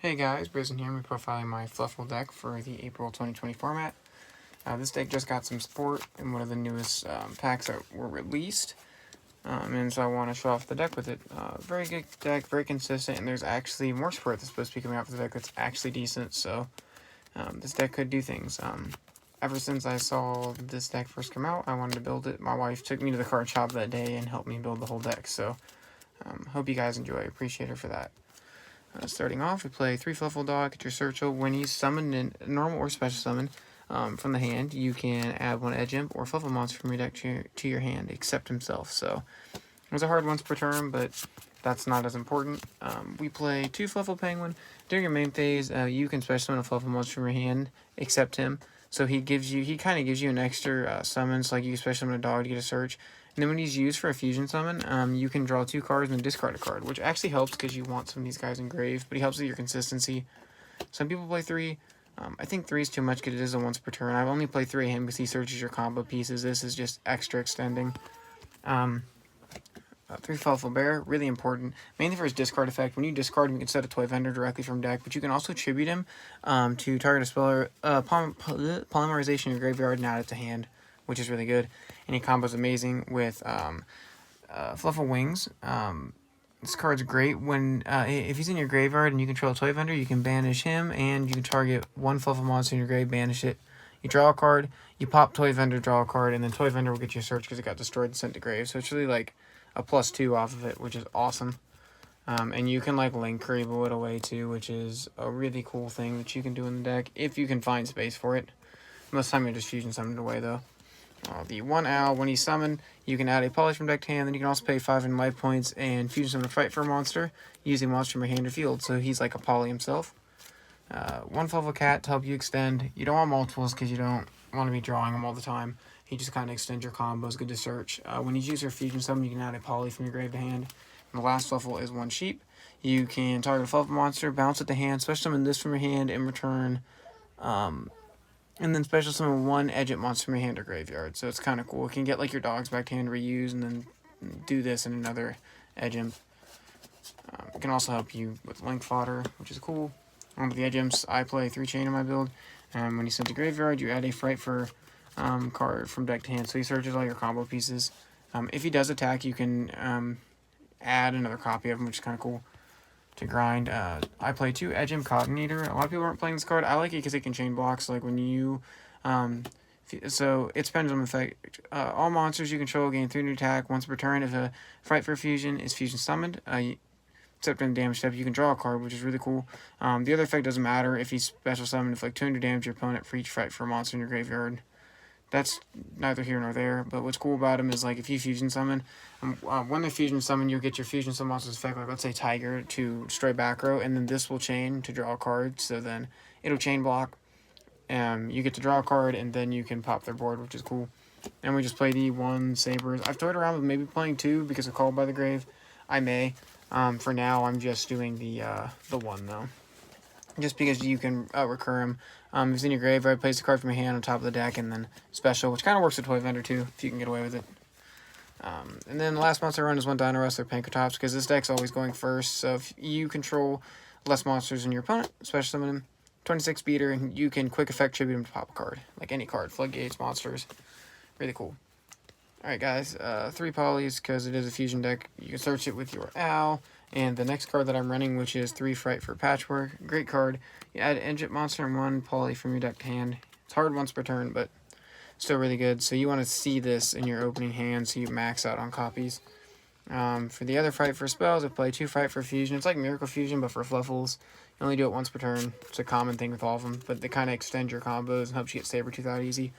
Hey guys, Brazen here. I'm profiling my Fluffal deck for the April 2020 format. This deck just got some support in one of the newest packs that were released, and so I want to show off the deck with it. Very good deck, very consistent, and there's actually more support that's supposed to be coming out for the deck that's actually decent, so this deck could do things. Ever since I saw this deck first come out, I wanted to build it. My wife took me to the card shop that day and helped me build the whole deck, so hope you guys enjoy. I appreciate her for that. Starting off, we play 3 Fluffal Dog. Get your Searchel. When he's summoned in normal or special summon from the hand, you can add 1 Edge Imp or Fluffal monster from your deck to your hand, except himself. So, it was a hard once per turn, but that's not as important. We play 2 Fluffal Penguin. During your main phase, you can special summon a Fluffal monster from your hand, except him. So he kind of gives you an extra summon, so like you can special summon a dog to get a search. And then when he's used for a fusion summon, you can draw 2 cards and then discard a card, which actually helps because you want some of these guys engraved, but he helps with your consistency. Some people play 3. I think 3 is too much because it is a once per turn. I've only played 3 of him because he searches your combo pieces. This is just extra extending. 3 Fluffal Bear, really important, mainly for his discard effect. When you discard him, you can set a toy vendor directly from deck, but you can also tribute him to target a spell polymerization in your graveyard and add it to hand, which is really good. And he combos amazing with Fluffal Wings. This card's great when if he's in your graveyard and you control a toy vendor, you can banish him and you can target 1 Fluffal monster in your grave, banish it. You draw a card, you pop toy vendor, draw a card, and then toy vendor will get you a search because it got destroyed and sent to grave. So it's really like a +2 off of it, which is awesome. And you can like link Creeble it away too, which is a really cool thing that you can do in the deck if you can find space for it. Most of the time you just fusion summon it away though. The 1 owl, when he's summoned, you can add a polish from deck to hand, then you can also pay 5 in life points and fusion summon a fight for a monster, using a monster from your hand or field, so he's like a poly himself. 1 Fluffal Cat to help you extend. You don't want multiples because you don't want to be drawing them all the time. He just kind of extends your combos, good to search. When you use your fusion summon, you can add a poly from your grave to hand. And the last Fluffal is 1 Sheep. You can target a Fluffal monster, bounce it to hand, special summon this from your hand in return, and then special summon 1 Edge It monster from your hand or graveyard. So it's kind of cool. You can get like your dogs back to hand reuse and then do this in another Edge Imp. It can also help you with link fodder, which is cool. With the Edge Imps, I play 3 Chain in my build. When you send to graveyard, you add a Fright for card from deck to hand. So he searches all your combo pieces. If he does attack, you can add another copy of him, which is kind of cool to grind. I play 2 Edge Imp Coordinator. A lot of people aren't playing this card. I like it because it can chain blocks. Like when you, so its pendulum effect. All monsters you control gain 3 new attack once per turn. If a Fright for Fusion is fusion summoned, except in the damage step, you can draw a card, which is really cool. The other effect doesn't matter if he's special summoned. If like 200 damage your opponent for each Fright for a monster in your graveyard. That's neither here nor there, but what's cool about him is like if you fusion summon, when they fusion summon, you'll get your fusion summon monster's effect, like let's say Tiger, to destroy back row, and then this will chain to draw a card, so then it'll chain block. You get to draw a card, and then you can pop their board, which is cool. And we just play the 1 Sabers. I've toyed around with maybe playing 2 because of Called by the Grave. I may. For now, I'm just doing the 1 though. Just because you can recur him. If he's in your graveyard, place a card from your hand on top of the deck, and then special, which kind of works with Toy Vendor too, if you can get away with it. And then the last monster I run is 1 Dino Wrestler Pankotops, because this deck's always going first, so if you control less monsters than your opponent, special summon him, 26 beater, and you can quick effect tribute him to pop a card. Like any card, floodgates, monsters, really cool. Alright guys, 3 polys, because it is a fusion deck. You can search it with your owl. And the next card that I'm running, which is 3 Fright for Patchwork. Great card. You add an Edge monster and 1 poly from your deck to hand. It's hard once per turn, but still really good. So you want to see this in your opening hand so you max out on copies. For the other Fright for spells, I play 2 Fright for Fusion. It's like Miracle Fusion, but for Fluffals. You only do it once per turn. It's a common thing with all of them, but they kind of extend your combos and helps you get Sabertooth out easy.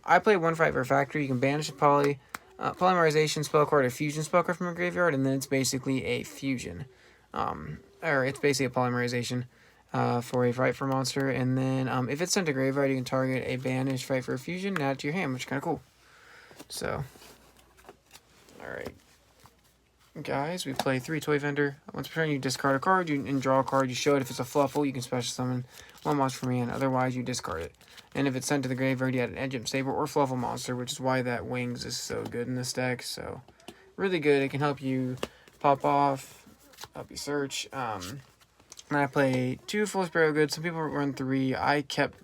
I play 1 Fright for Factory. You can banish a poly. Polymerization spell card, a fusion spell card from a graveyard, and then it's basically a fusion. Or it's basically a polymerization for a Fright for monster. And then if it's sent to graveyard, you can target a banished Fright for a fusion and add it to your hand, which is kind of cool. So, alright. Guys, we play 3 Toy Vendor. Once per turn, you discard a card and draw a card. You show it if it's a Fluffal, you can special summon 1 monster from your hand. Otherwise, you discard it. And if it's sent to the graveyard, you add an Edge Imp Saber or Fluffal monster, which is why that Wings is so good in this deck. So, really good. It can help you pop off, help you search. And I play 2 Foolish Burial Goods. Some people run 3. I kept,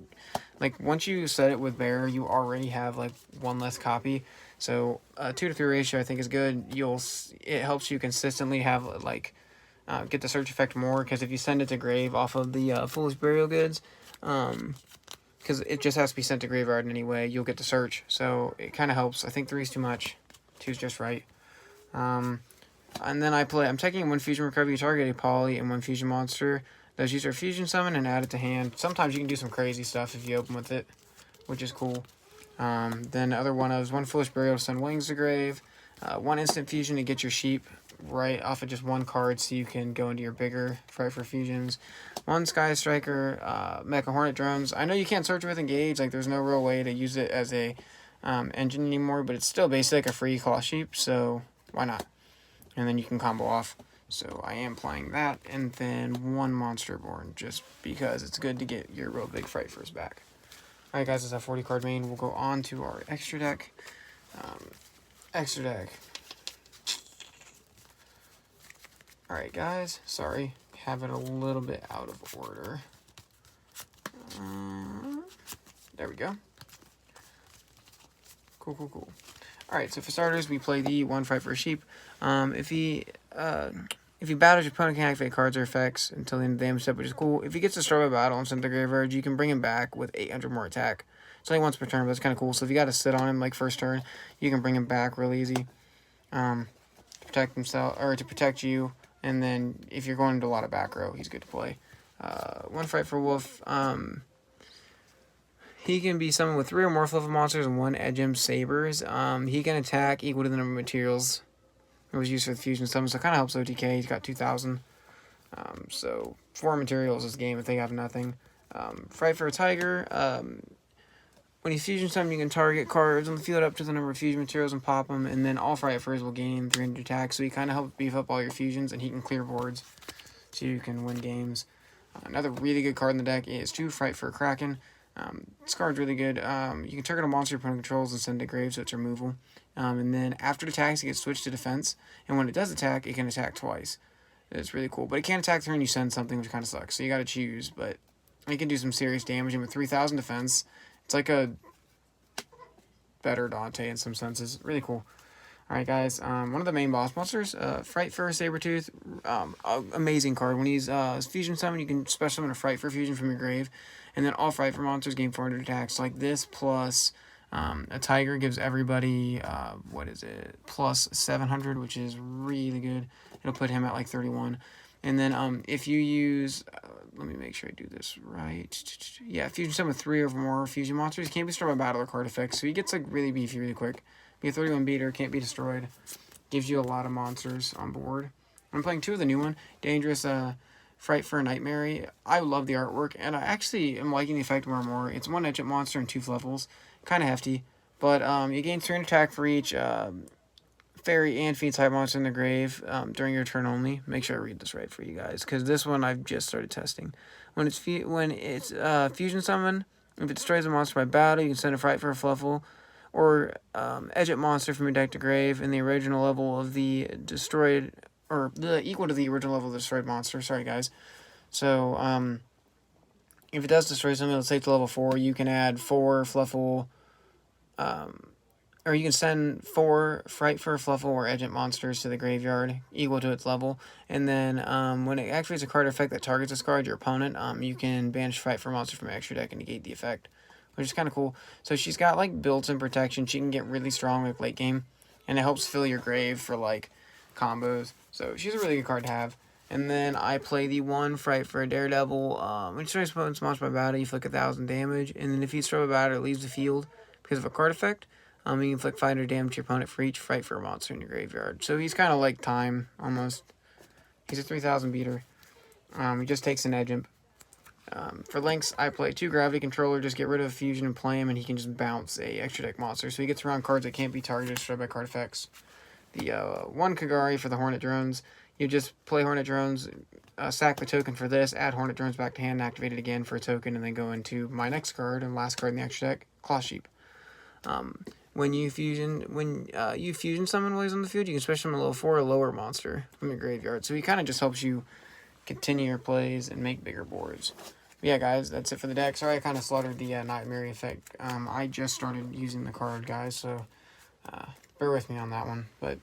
like, once you set it with Bear, you already have, like, 1 less copy. So, 2 to 3 ratio I think is good. It helps you consistently have, like, get the search effect more. Because if you send it to Grave off of the Foolish Burial Goods, because it just has to be sent to Graveyard anyway, you'll get the search. So, it kind of helps. I think 3 is too much. 2 is just right. And then I'm taking 1 fusion recovery, you target a poly, and 1 fusion monster. Those use our fusion summon and add it to hand. Sometimes you can do some crazy stuff if you open with it, which is cool. Then the other one is 1 Foolish Burial to send Wings to Grave. 1 instant fusion to get your sheep right off of just 1 card so you can go into your bigger Fright for fusions. 1 Sky Striker, Mecha Hornet Drones. I know you can't search with Engage, like there's no real way to use it as a engine anymore, but it's still basically like a free claw sheep, so why not? And then you can combo off. So I am playing that, and then 1 Monster Born, just because it's good to get your real big Fright First back. Alright guys, that's a 40 card main. We'll go on to our extra deck. Extra deck. Alright guys, sorry, have it a little bit out of order. There we go. Cool. Alright, so for starters, we play the 1 Fright for a Sheep. If he battles, your opponent can activate cards or effects until the end of the damage step, which is cool. If he gets destroyed by battle and sent to the graveyard, you can bring him back with 800 more attack. It's only once per turn, but it's kind of cool. So if you got to sit on him like first turn, you can bring him back real easy. To protect himself, or to protect you. And then if you're going into a lot of back row, he's good to play. 1 Fright for Wolf. He can be summoned with 3 or more Fluffal monsters and 1 Edgem Sabers. He can attack equal to the number of materials it was used for the fusion summon, so it kind of helps OTK. He's got 2,000. So 4 materials this game if they have nothing. Fright for a Tiger. When you fusion summon, you can target cards on the field up to the number of fusion materials and pop them, and then all Fright Furs will gain 300 attack, so he kind of helps beef up all your fusions, and he can clear boards, so you can win games. Another really good card in the deck is 2 Fright for a Kraken. This card's really good. You can target a monster your opponent controls and send it to grave, so it's removal. And then after it attacks, it gets switched to defense, and when it does attack, it can attack twice. It's really cool, but it can't attack the turn you send something, which kind of sucks, so you gotta choose, but it can do some serious damage, and with 3,000 defense, it's like a better Dante in some senses. Really cool. Alright guys, one of the main boss monsters, Fright for Sabertooth, amazing card. When he's fusion summon, you can special summon a Fright for fusion from your grave, and then all Fright for monsters gain 400 attacks. Like this plus a Tiger gives everybody, plus 700, which is really good. It'll put him at like 31. And then if you use, let me make sure I do this right. Yeah, fusion summon with 3 or more fusion monsters. Can't be destroyed by battle or card effects, so he gets like really beefy really quick. Be a 31 beater, can't be destroyed. Gives you a lot of monsters on board. I'm playing 2 of the new one. Dangerous Fright for a Nightmare. I love the artwork, and I actually am liking the effect more and more. It's 1 Edgent monster and 2 Fluffals. Kind of hefty. But you gain 300 attack for each fairy and fiend type monster in the grave during your turn only. Make sure I read this right for you guys, because this one I've just started testing. When it's fusion summon, if it destroys a monster by battle, you can send a Fright for a Fluffal or Edgent monster from your deck to grave in the original level of the destroyed, or equal to the original level of the destroyed monster. Sorry guys. So if it does destroy something, let's say to level 4, you can add 4 Fluffal, or you can send 4 Fright for a Fluffal or Edgent monsters to the graveyard, equal to its level. And then when it activates a card effect that targets this card, your opponent, you can banish Fright for a monster from your extra deck and negate the effect, which is kind of cool. So she's got like built-in protection. She can get really strong like late game, and it helps fill your grave for like combos. So she's a really good card to have. And then I play the 1 Fright for a Daredevil. When you destroy opponent's monster by battle, you inflict 1,000 damage. And then if you destroy by battle, it leaves the field because of a card effect. You can inflict 500 damage to your opponent for each Fright for a monster in your graveyard. So he's kind of like Time, almost. He's a 3,000 beater. He just takes an Edge Imp. For links, I play 2 Gravity Controller, just get rid of Fusion and play him, and he can just bounce a extra deck monster. So he gets around cards that can't be targeted or destroyed by card effects. The 1 Kagari for the Hornet Drones. You just play Hornet Drones, sack the token for this, add Hornet Drones back to hand, activate it again for a token, and then go into my next card and last card in the extra deck, Claw Sheep. When you fusion summon while he's on the field, you can special summon a level 4 or lower monster from your graveyard. So he kind of just helps you continue your plays and make bigger boards. But yeah, guys, that's it for the deck. Sorry I kind of slaughtered the Nightmare effect. I just started using the card, guys, so bear with me on that one. But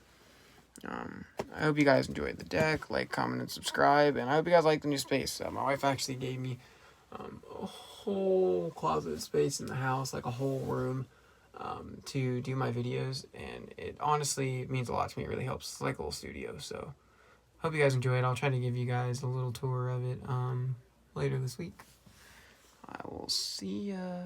I hope you guys enjoyed the deck. Like, comment, and subscribe. And I hope you guys like the new space. My wife actually gave me a whole closet space in the house, like a whole room, to do my videos. And it honestly means a lot to me. It really helps. It's like a little studio. So hope you guys enjoy it. I'll try to give you guys a little tour of it later this week. I will see ya.